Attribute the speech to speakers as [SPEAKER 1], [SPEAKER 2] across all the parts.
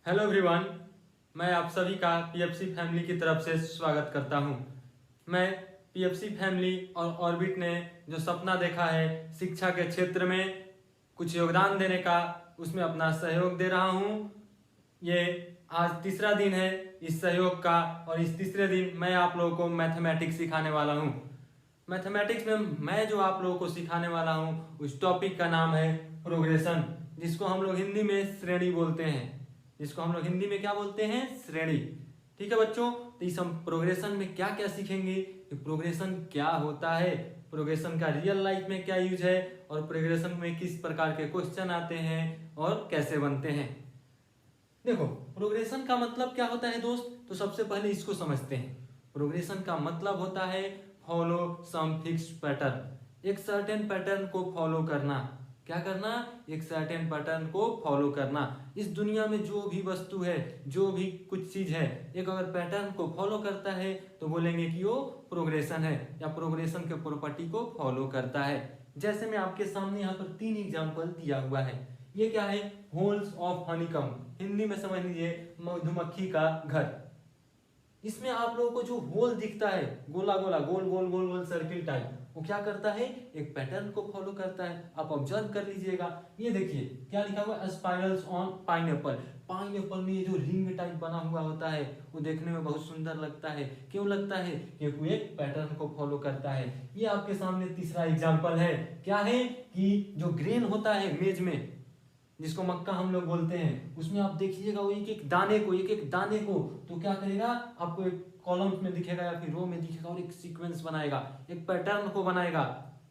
[SPEAKER 1] Hello everyone, मैं आप सभी का पीएफसी फैमिली की तरफ से स्वागत करता हूं। मैं पीएफसी फैमिली और ऑर्बिट ने जो सपना देखा है शिक्षा के क्षेत्र में कुछ योगदान देने का, उसमें अपना सहयोग दे रहा हूं। ये आज तीसरा दिन है इस सहयोग का और इस तीसरे दिन मैं आप लोगों को मैथमेटिक्स सिखाने वाला हूं। मैथमेटिक्स में मैं जो आप लोगों को सिखाने वाला हूं उस टॉपिक का नाम है प्रोग्रेशन, जिसको हम लोग हिंदी में श्रेणी बोलते हैं। जिसको हम लोग हिंदी में क्या बोलते हैं? श्रेणी। ठीक है बच्चों, तो इस हम प्रोग्रेशन में क्या क्या सीखेंगे कि प्रोग्रेशन क्या होता है, प्रोग्रेशन का रियल लाइफ में क्या यूज है और प्रोग्रेशन में किस प्रकार के क्वेश्चन आते हैं और कैसे बनते हैं। देखो, प्रोग्रेशन का मतलब क्या होता है दोस्त, तो सबसे पहले इसको समझते हैं। प्रोग्रेशन का मतलब होता है फॉलो सम फिक्स्ड पैटर्न, एक सर्टेन पैटर्न को फॉलो करना। क्या करना? एक सर्टेन पैटर्न को फॉलो करना। इस दुनिया में जो भी वस्तु है, जो भी कुछ चीज है, एक अगर पैटर्न को फॉलो करता है तो बोलेंगे कि वो प्रोग्रेशन है या प्रोग्रेशन के प्रॉपर्टी को फॉलो करता है। जैसे मैं आपके सामने यहाँ पर 3 एग्जाम्पल दिया हुआ है। ये क्या है? होल्स ऑफ हनीकम, हिंदी में समझ लीजिए मधुमक्खी का घर। इसमें आप लोगों को जो होल दिखता है, गोला गोला गोल गोल गोल गोल सर्किल टाइप, वो क्या करता है? एक पैटर्न को फॉलो करता है। आप ऑब्जर्व कर लीजिएगा। ये देखिए क्या लिखा हुआ है? Spirals on pineapple. पाइनएप्पल में ये जो रिंग टाइप बना हुआ होता है वो देखने में बहुत सुंदर लगता है। क्यों लगता है? क्योंकि वो एक पैटर्न को फॉलो करता है। ये आपके सामने तीसरा एग्जाम्पल है। क्या है कि जो ग्रेन होता है मेज में, जिसको मक्का हम लोग बोलते हैं, उसमें आप देखिएगा वो एक एक दाने को तो क्या करेगा? आपको एक कॉलम में दिखेगा या फिर रो में दिखेगा और एक सीक्वेंस बनाएगा, एक पैटर्न को बनाएगा।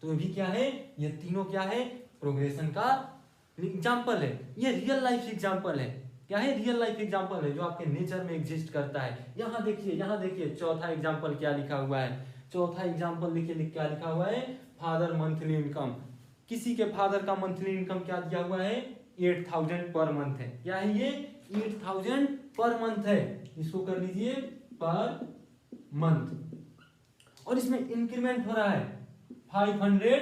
[SPEAKER 1] तो ये भी क्या है? ये तीनों क्या है? प्रोग्रेशन का एग्जाम्पल है। ये रियल लाइफ एग्जाम्पल है। क्या है? रियल लाइफ एग्जाम्पल है जो आपके नेचर में एग्जिस्ट करता है। यहाँ देखिए चौथा एग्जाम्पल क्या लिखा हुआ है। चौथा एग्जाम्पल देखिए क्या लिखा हुआ है? Father monthly income. किसी के फादर का मंथली इनकम क्या दिया हुआ है? 8000 पर मंथ है। क्या है ये? 8000 पर मंथ है। इसको कर लीजिए पर मंथ। और इसमें इंक्रीमेंट हो रहा है 500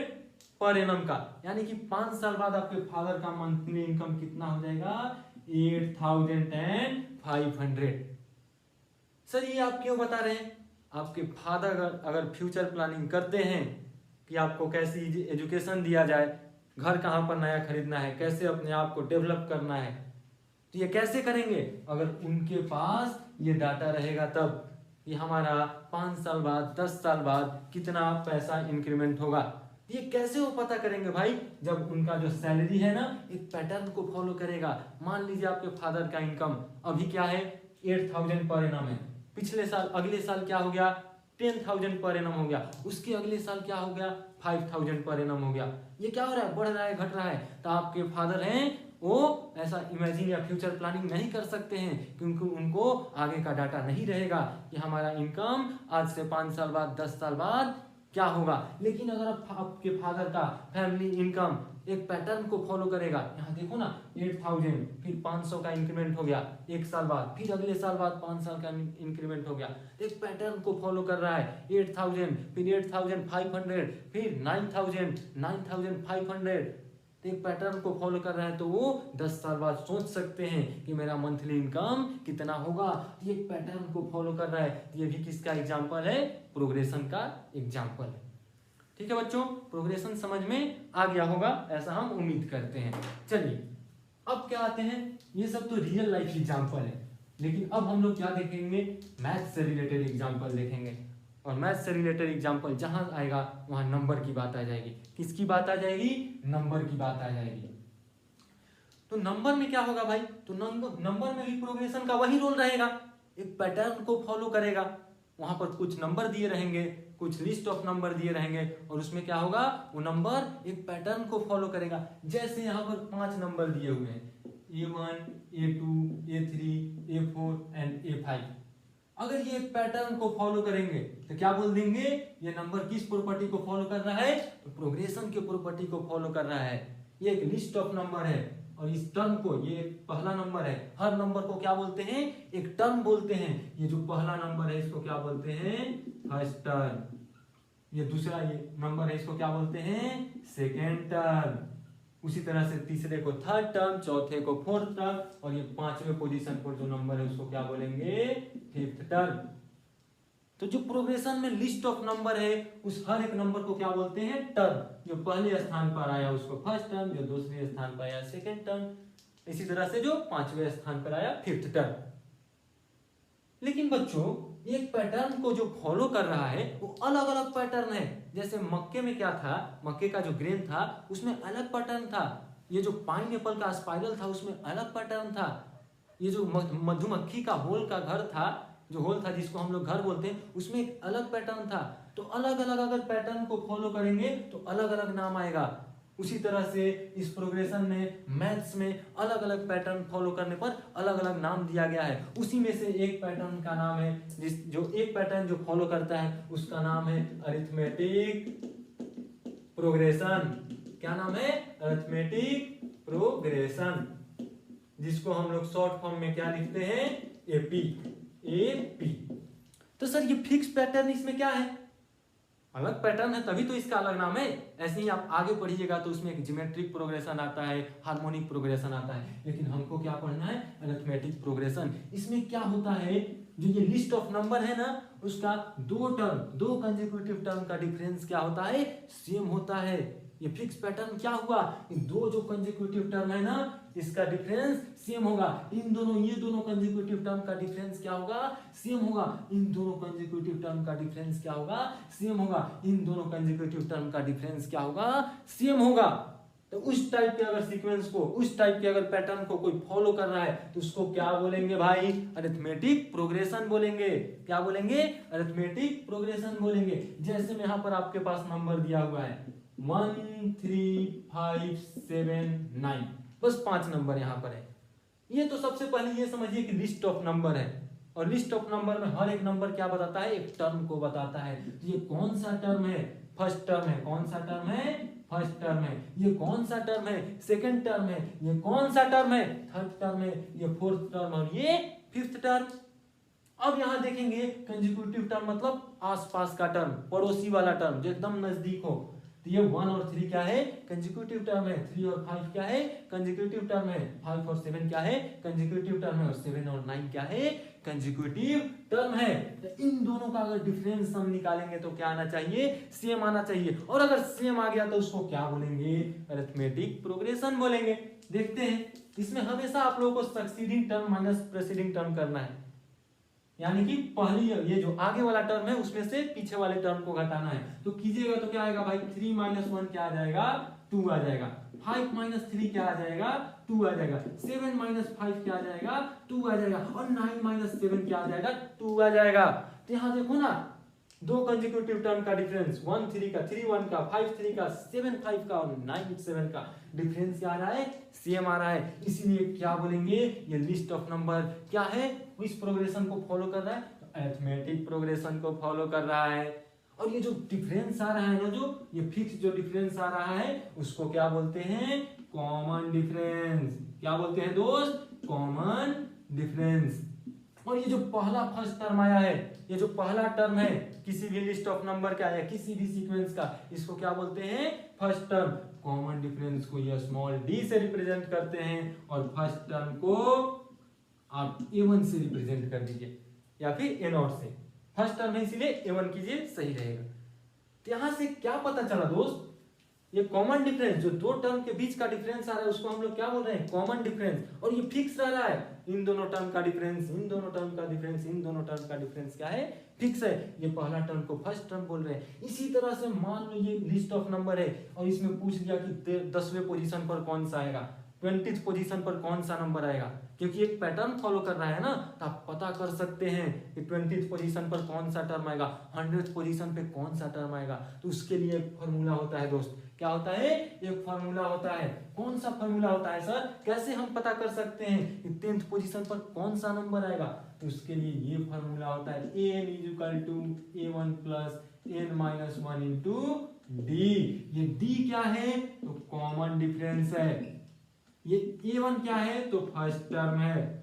[SPEAKER 1] पर एनम का, यानी कि 5 साल बाद आपके फादर का मंथली इनकम कितना हो जाएगा? 8500। सर ये आप क्यों बता रहे हैं? आपके फादर अगर फ्यूचर प्लानिंग करते हैं कि आपको कैसी एजुकेशन दिया जाए, घर कहाँ पर नया खरीदना है, कैसे अपने आप को डेवलप करना है, तो ये कैसे करेंगे? अगर उनके पास ये डाटा रहेगा तब कि हमारा 5 साल बाद 10 साल बाद कितना पैसा इंक्रीमेंट होगा। ये कैसे वो पता करेंगे भाई? जब उनका जो सैलरी है ना एक पैटर्न को फॉलो करेगा। मान लीजिए आपके फादर का इनकम अभी क्या है? 8000 पर एनम है। पिछले साल अगले साल क्या हो गया? 10,000 पर एनम हो गया। उसके अगले साल क्या हो गया? 5,000 पर एनम हो गया। ये क्या हो रहा है? बढ़ रहा है, घट रहा है। तो आपके फादर हैं वो ऐसा इमेजिन या फ्यूचर प्लानिंग नहीं कर सकते हैं क्योंकि उनको आगे का डाटा नहीं रहेगा कि हमारा इनकम आज से 5 साल बाद 10 साल बाद क्या होगा। लेकिन अगर आपके फादर का फैमिली इनकम एक पैटर्न को फॉलो करेगा, यहाँ देखो ना 8000 फिर 500 का इंक्रीमेंट हो गया एक साल बाद, फिर अगले साल बाद 5 साल का इंक्रीमेंट हो गया, एक पैटर्न को फॉलो कर रहा है। 8000 फिर 8500 फिर 9000 9500, तो एक पैटर्न को फॉलो कर रहा है। तो वो 10 साल बाद सोच सकते हैं कि मेरा मंथली इनकम कितना होगा। ये एक पैटर्न को फॉलो कर रहा है। ये भी किसका एग्जाम्पल है? प्रोग्रेशन का एग्जाम्पल है। ठीक है बच्चों, प्रोग्रेशन समझ में आ गया होगा ऐसा हम उम्मीद करते हैं। चलिए अब क्या आते हैं, ये सब तो रियल लाइफ एग्जाम्पल है, लेकिन अब हम लोग क्या देखेंगे? मैथ से रिलेटेड एग्जाम्पल देखेंगे। और मैथ से रिलेटेड एग्जाम्पल जहां आएगा वहां नंबर की बात आ जाएगी। किसकी बात आ जाएगी? नंबर की बात आ जाएगी। तो नंबर में क्या होगा भाई? तो नंबर में भी प्रोग्रेशन का वही रोल रहेगा, एक पैटर्न को फॉलो करेगा। वहां पर कुछ नंबर दिए रहेंगे, कुछ लिस्ट ऑफ नंबर दिए रहेंगे और उसमें क्या होगा? वो नंबर एक पैटर्न को फॉलो करेगा। जैसे यहाँ पर 5 नंबर दिए हुए हैं, A1 A2 A3 A4 and A5। अगर ये एक पैटर्न को फॉलो करेंगे तो क्या बोल देंगे? ये नंबर किस प्रॉपर्टी को फॉलो कर रहा है? तो प्रोग्रेशन के प्रॉपर्टी को फॉलो कर रहा है। ये एक लिस्ट ऑफ नंबर है और इस टर्म को, ये पहला नंबर है, हर नंबर को क्या बोलते हैं? एक टर्म बोलते हैं। ये जो पहला नंबर है इसको क्या बोलते हैं? First term. ये दूसरा ये नंबर है इसको क्या बोलते हैं? Second term. उसी तरह से तीसरे को थर्ड टर्म, चौथे को फोर्थ टर्म, और ये पांचवें पोजीशन पर जो नंबर है उसको क्या बोलेंगे, फिफ्थ टर्म। तो जो प्रोग्रेशन में लिस्ट ऑफ नंबर है उस हर एक नंबर को क्या बोलते हैं, टर्म। जो पहले स्थान पर आया उसको फर्स्ट टर्म, जो दूसरे स्थान पर आया सेकेंड टर्म, इसी तरह से जो पांचवें स्थान पर आया फिफ्थ टर्म। लेकिन बच्चों एक पैटर्न को जो फॉलो कर रहा है वो अलग अलग पैटर्न है। जैसे मक्के में क्या था, मक्के का जो ग्रेन था उसमें अलग पैटर्न था। ये जो पाइनएप्पल का स्पाइरल था उसमें अलग पैटर्न था। ये जो मधुमक्खी का होल का घर था, जो होल था जिसको हम लोग घर बोलते हैं, उसमें एक अलग पैटर्न था। तो अलग अलग अगर पैटर्न को फॉलो करेंगे तो अलग अलग नाम आएगा। उसी तरह से इस प्रोग्रेशन में मैथ्स में अलग अलग पैटर्न फॉलो करने पर अलग अलग नाम दिया गया है। उसी में से एक पैटर्न का नाम है जो एक पैटर्न जो फॉलो करता है उसका नाम है अरिथमेटिक प्रोग्रेशन। क्या नाम है, अरिथमेटिक प्रोग्रेशन, जिसको हम लोग शॉर्ट फॉर्म में क्या लिखते हैं, एपी। तो सर ये फिक्स पैटर्न इसमें क्या है, अलग पैटर्न है तभी तो इसका अलग नाम है। ऐसे ही आप आगे पढ़िएगा तो उसमें एक ज्योमेट्रिक प्रोग्रेशन आता है, हार्मोनिक प्रोग्रेशन आता है, लेकिन हमको क्या पढ़ना है, अरिथमेटिक प्रोग्रेशन। इसमें क्या होता है, जो ये लिस्ट ऑफ नंबर है ना उसका दो कंसेक्यूटिव टर्म का डिफरेंस क्या होता है, सेम होता है। ये फिक्स पैटर्न क्या हुआ, दो जो कंसेक्यूटिव टर्म है ना इसका डिफरेंस सेम होगा। ये दोनों कंसेक्यूटिव टर्म का डिफरेंस क्या होगा, सेम होगा। इन दोनों कंसेक्यूटिव टर्म का डिफरेंस क्या होगा, सेम होगा। इन दोनों कंसेक्यूटिव टर्म का डिफरेंस क्या होगा, सेम होगा। तो उस टाइप के अगर सीक्वेंस को, उस टाइप के अगर पैटर्न को कोई फॉलो कर रहा है तो उसको क्या बोलेंगे भाई, अरिथमेटिक प्रोग्रेशन बोलेंगे। क्या बोलेंगे, अरिथमेटिक प्रोग्रेशन बोलेंगे। जैसे में यहाँ पर आपके पास नंबर दिया हुआ है 1 3 5 7 9, बस 5 नंबर यहाँ पर है। ये तो सबसे पहले ये समझिए कि लिस्ट ऑफ नंबर है, और लिस्ट ऑफ नंबर में हर एक नंबर क्या बताता है, एक टर्म को बताता है। ये कौन सा टर्म है, फर्स्ट टर्म है। कौन सा टर्म है, फर्स्ट टर्म है। ये कौन सा टर्म है, सेकंड टर्म है। ये कौन सा टर्म है, थर्ड टर्म है। ये फोर्थ टर्म और ये फिफ्थ टर्म। अब यहां देखेंगे कंसेक्यूटिव टर्म मतलब आसपास का टर्म, पड़ोसी वाला टर्म जो एकदम नजदीक हो। तो ये 1 और 3 क्या है, कंसेक्यूटिव टर्म है। 3 और 5 क्या है, कंसेक्यूटिव टर्म है। 5 और 7 क्या है, कंसेक्यूटिव टर्म है। और 7 और 9 क्या है, कंसेक्यूटिव टर्म है। तो इन दोनों का अगर डिफरेंस हम निकालेंगे तो क्या आना चाहिए, सेम आना चाहिए। और अगर सेम आ गया तो उसको क्या बोलेंगे, अरिथमेटिक प्रोग्रेशन बोलेंगे। देखते हैं इसमें हमेशा आप लोगों को सक्सीडिंग टर्म माइनस प्रेसीडिंग टर्म करना है, यानी कि पहली ये जो आगे वाला टर्म है उसमें से पीछे वाले टर्म को घटाना है। तो कीजिएगा तो क्या आएगा भाई, 3 - 1 क्या आ जाएगा, 2 आ जाएगा। 5 - 3 क्या आ जाएगा, 2 आ जाएगा। 7 - 5 क्या आ जाएगा, 2 आ जाएगा। और 9 - 7 क्या आ जाएगा, 2 आ जाएगा। तो यहाँ देखो ना, दो कंसेक्यूटिव टर्म का डिफरेंस 1 3 का, 3 1 का, 5 3 का, 7 5 का और 9 7 का डिफरेंस क्या आ रहा है, सेम आ रहा है। इसीलिए क्या बोलेंगे, ये लिस्ट ऑफ नंबर क्या है, इस प्रोग्रेशन को फॉलो कर रहा है, अरिथमेटिक प्रोग्रेशन को फॉलो कर रहा है। और ये जो डिफरेंस आ रहा है ना, जो ये फिक्स जो डिफरेंस आ रहा है उसको क्या बोलते हैं, कॉमन डिफरेंस। क्या बोलते हैं दोस्त, कॉमन डिफरेंस। और ये जो पहला फर्स्ट टर्म आया है, ये जो पहला टर्म है किसी भी लिस्ट ऑफ नंबर का या किसी भी सीक्वेंस का, इसको क्या बोलते हैं, फर्स्ट टर्म। कॉमन डिफरेंस को ये स्मॉल डी से रिप्रेजेंट करते हैं और फर्स्ट टर्म को आप A1 से रिप्रेजेंट कर दीजिए या फिर A0 से। फर्स्ट टर्म है इसीलिए A1 कीजिए, सही रहेगा। तो यहां से क्या पता चला दोस्त, ये कॉमन डिफरेंस जो दो टर्म के बीच का डिफरेंस आ रहा है उसको हम लोग क्या बोल रहे हैं, कॉमन डिफरेंस। और ये फिक्स रह रहा है, इन दोनों टर्म का डिफरेंस, इन दोनों टर्म का डिफरेंस, इन दोनों टर्म का डिफरेंस क्या है, फिक्स है। ये पहला टर्म को फर्स्ट टर्म बोल रहे हैं। इसी तरह से मान लो ये लिस्ट ऑफ नंबर है और इसमें पूछ लिया कि 10वें पोजीशन पर कौन सा आएगा, 20th पोजीशन पर कौन सा नंबर आएगा। क्योंकि एक पैटर्न फॉलो कर रहा है ना, तो आप पता कर सकते हैं कि 20th पोजीशन पर कौन सा टर्म आएगा, 100th पोजीशन पे कौन सा टर्म आएगा। तो उसके लिए एक फॉर्मूला होता है दोस्त। क्या होता है, एक फॉर्मूला होता है। कौन सा फॉर्मूला होता है सर, कैसे हम पता कर सकते हैं कि 10th पोजीशन पर कौन सा नंबर आएगा। तो उसके लिए ये फॉर्मूला होता है n = A1 + n - 1 × d। ये d क्या है, तो कॉमन डिफरेंस है। ये A1 क्या है, तो फर्स्ट टर्म है।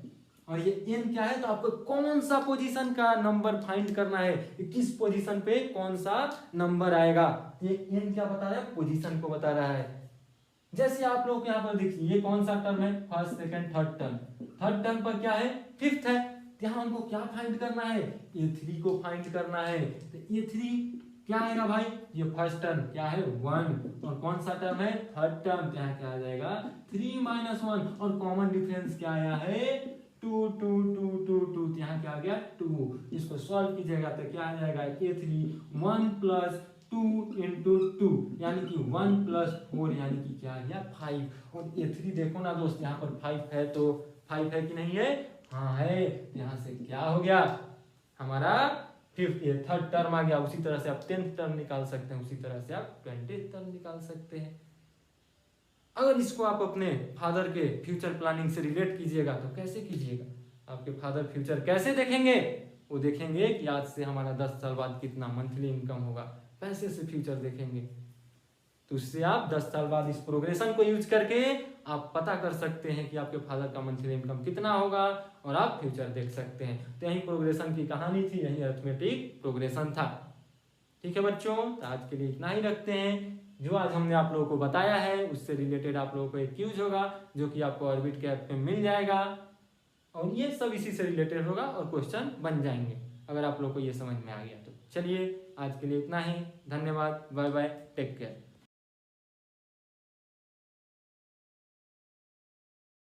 [SPEAKER 1] और ये n क्या है, तो आपको कौन सा पोजीशन का नंबर फाइंड करना है, किस पोजीशन पे कौन सा नंबर आएगा। ये n क्या बता रहा है, पोजीशन को बता रहा है। जैसे आप लोग यहाँ पर देखिए ये कौन सा टर्म है, first second third term, third term पर क्या है, फिफ्थ है, यहाँ हमको क्या फाइंड करना है, A3 को फाइंड करना है। तो A3 क्या आएगा भाई, ये फर्स्ट टर्म क्या है 1, और कौन सा टर्म है, थर्ड टर्म, यहाँ क्या आ जाएगा 3 - 1, और कॉमन डिफरेंस क्या आया है 2 2 2 2 2, यहाँ क्या आ गया 2। इसको सॉल्व कीजिएगा तो क्या आ जाएगा A3 1 + 2 × 2 यानी कि 1 + 4 यानी कि क्या आ गया 5। और A3 देखो ना दोस्त, यहाँ पर 5 है, तो 5 है कि नहीं है, हाँ है। यहाँ से क्या हो गया हमारा थर्ड टर्म आ गया। उसी तरह से आप 10th टर्म निकाल सकते हैं, उसी तरह से आप 20th टर्म निकाल सकते हैं। अगर इसको आप अपने फादर के फ्यूचर प्लानिंग से रिलेट कीजिएगा तो कैसे कीजिएगा, आपके फादर फ्यूचर कैसे देखेंगे, वो देखेंगे कि आज से हमारा 10 साल बाद कितना मंथली इनकम होगा, पैसे से फ्यूचर देखेंगे। तो उससे आप 10 साल बाद इस प्रोग्रेशन को यूज करके आप पता कर सकते हैं कि आपके फादर का मंथली इनकम कितना होगा, और आप फ्यूचर देख सकते हैं। तो यही प्रोग्रेशन की कहानी थी, यही अरिथमेटिक प्रोग्रेशन था। ठीक है बच्चों, तो आज के लिए इतना ही रखते हैं। जो आज हमने आप लोगों को बताया है उससे रिलेटेड आप लोगों को एक क्यूज होगा जो कि आपको ऑर्बिट के ऐप में मिल जाएगा, और ये सब इसी से रिलेटेड होगा और क्वेश्चन बन जाएंगे अगर आप लोग को ये समझ में आ गया तो। चलिए आज के लिए इतना ही, धन्यवाद, बाय बाय, टेक केयर।